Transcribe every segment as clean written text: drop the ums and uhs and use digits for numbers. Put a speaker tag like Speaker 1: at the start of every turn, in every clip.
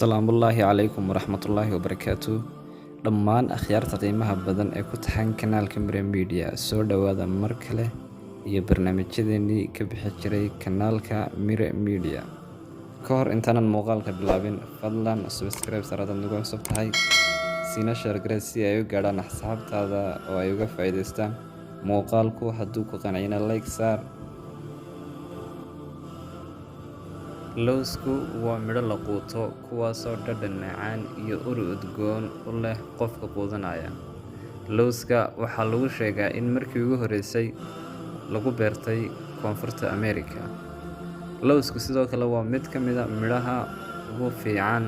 Speaker 1: Asalaamullaahi calaykum waraxmatullaahi wabarakaatuh. Dhammaan akhyaarta qiimaha badan ee ku taxan kanaalka Mira Media soo dhawaada mar kale iyo barnaamijyadeennii ka bixi jiray kanaalka Mira Media. Ka hor intaanan muuqaalka bilaabin, fadlan subscribe sarada nagu cusub tahay, siina share garee si ay u gaadhaan asxaabtaada oo ay uga faa'iidaystaan muuqaalku. Hadduu ku qancina like saar. Lowsku waa midho la quuto kuwaasoo dhadhan macaan iyo ur udgoon u leh qofka quudanaya. Lowska waxaa lagu sheegaa in markii ugu horreysay lagu beertay Koonfurta Ameerika. Lowsku sidoo kale waa mid ka mid ah midhaha ugu fiican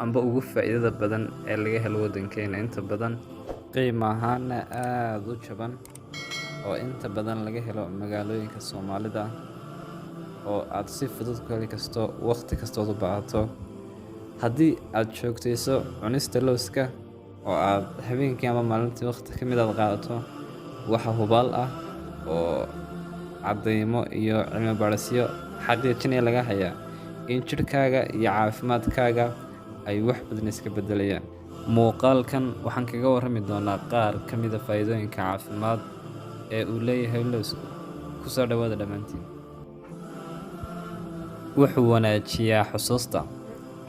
Speaker 1: amba ugu faa'iidada badan ee laga helo waddankeena, inta badan qiimo ahaana aad u jaban oo inta badan laga helo magaalooyinka Soomaalida oo aad si fudud ku heli kasto waqti kastood u baahato. Haddii aad joogtayso cunista lowska oo aad habeenkii ama maalintii waqti ka mid ah qaadato, waxa hubaal ah oo caddeymo iyo cilmi baarisyo xaqiijinaya laga hayaa in jidhkaaga iyo caafimaadkaaga ay wax badan iska beddelayaan. Muuqaalkan waxaan kaga warrami doonaa qaar ka mid ah faa'iidooyinka caafimaad ee uu leeyahay lowsku. Ku soo dhawaada dhammaantiin. Wuxuu wanaajiyaa xusuusta.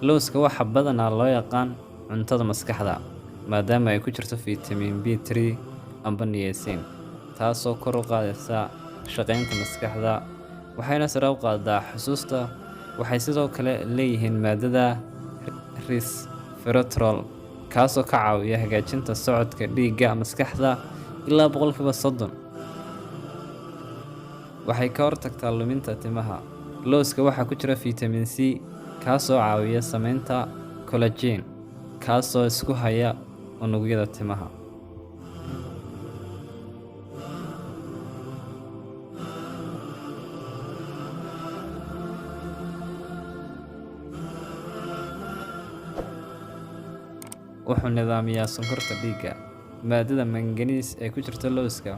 Speaker 1: Lowska waxaa badanaa loo yaqaan cuntada maskaxda maadaama ay ku jirto fitamiin B3 amba niacin, taasoo kor u qaadaysa shaqaynta maskaxda waxayna sare u qaadaa xusuusta. Waxay sidoo kale leeyihiin maadada resveratrol, kaasoo ka caawiya hagaajinta socodka dhiigga maskaxda ilaa 30%. Waxay ka hortagtaa luminta timaha. Lowska waxaa ku jira fitamiin C, kaasoo caawiya samaynta collagen, kaasoo isku haya unugyada timaha. Wuxuu nidaamiyaa sonkorta dhiigga. Maadada manganese ee ku jirta lowska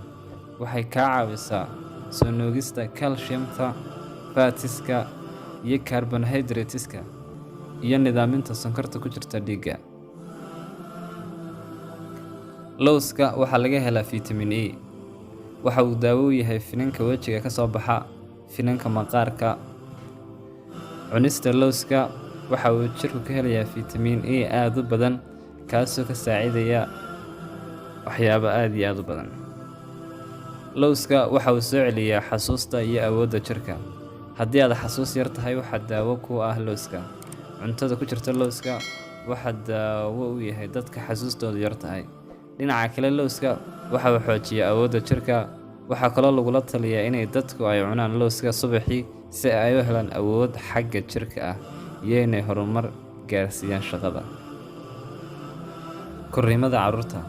Speaker 1: waxay ka caawisaa soo nuugista calciumta, fatiska iyo carbohydrateska iyo nidaaminta sonkorta ku jirta dhiigga. Lowska waxaa laga helaa fitamiin E. Waxa uu daawo u yahay finanka wejiga ka soo baxa, finanka maqaarka. Cunista lowska waxa uu jirku ka helayaa fitamiin E aad u badan, kaasoo ka saacidaya waxyaabo aad iyo aad u badan. Lowska waxa uu soo celiyaa xasuusta iyo awoodda jirka. Haddii aad xasuus yar tahay, waxaa daawo ku ah lowska. Cuntada ku jirta lowska waxaa daawo u yahay dadka xasuustoodu yar tahay. Dhinaca kale, lowska waxa uu xoojiyaa awoodda jirka. Waxaa kaloo lagula taliyaa inay dadku ay cunaan lowska subaxii si ay u helaan awood xagga jirka ah iyo inay horumar gaarsiiyaan shaqada. Korriimada carruurta.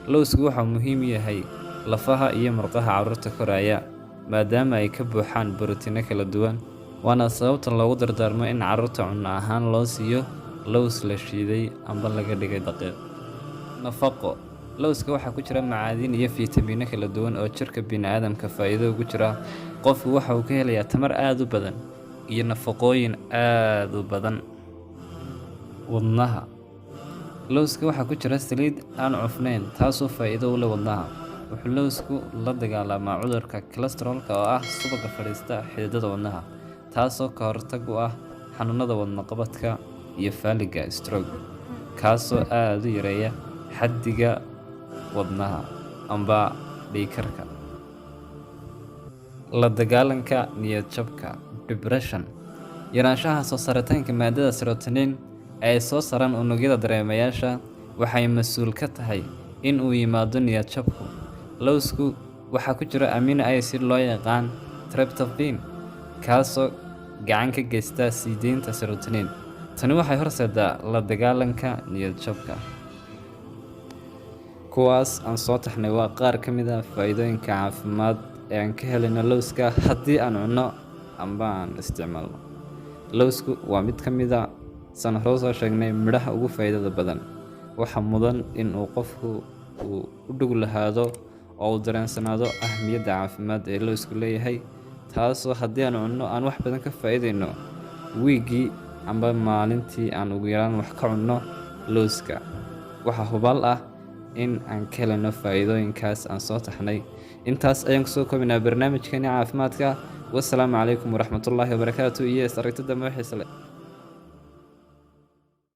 Speaker 1: Lowsku waxa uu muhiim u yahay lafaha iyo murqaha carruurta koraya maadaama ay ka buuxaan borotiinno kala duwan, waana sababta loogu dardaarmo in carruurta cunno ahaan loo siiyo lows la shiiday amba laga dhigay daqiiq. Nafaqo. Lowska waxaa ku jira macaadin iyo fitamiinno kala duwan oo jirka bini'aadamka faa'iido ugu jira. Qofku waxa uu ka helayaa tamar aad u badan iyo nafaqooyin aad u badan. Wadnaha. Lowska waxaa ku jira saliid aan cufnayn, taasoo faa'iido u leh wadnaha. Wuxuu lowsku la dagaalamaa cudurka kolestaroolka oo ah subagga fadhiista xididada wadnaha, taasoo ka hortag u ah xanuunada wadno qabadka iyo faaliga stroke, kaasoo aad u yareeya xaddiga wadnaha amba dhiigkarka. La dagaalanka niyad-jabka depression. Yaraanshaha soo saaritaanka maadada serotonin ee soo saaraan unugyada dareemayaasha waxay mas'uul ka tahay in uu yimaado niyad-jabku. Lowsku waxaa ku jira amino acid loo yaqaan tryptophan, kaasoo gacan ka geysta sii deynta serotonin. Tani waxay horseedaa la dagaalanka niyad-jabka. Kuwaas aan soo taxnay waa qaar ka mid ah faa'iidooyinka caafimaad ee aan ka helayno lowska haddii aan cunno amba aan isticmaalno. Lowsku waa mid ka mid ah saan hore soo sheegnay midhaha ugu faa'iidada badan. Waxaa mudan in uu qofku u dhug lahaado oo uu dareensanaado ahmiyadda caafimaad ee lowsku leeyahay, taasoo haddii aan cunno aan wax badan ka faa'iidayno wiigii amba maalintii aan ugu yaraan wax ka cunno lowska. Waxaa hubaal ah in aan ka helno faa'iidooyinkaas aan soo taxnay. Intaas ayaan kusoo koobnaa barnaamijkeena caafimaadka. Wassalaamu calaykum waraxmatullaahi wabarakaatuh iyo is aragtida xiiso leh.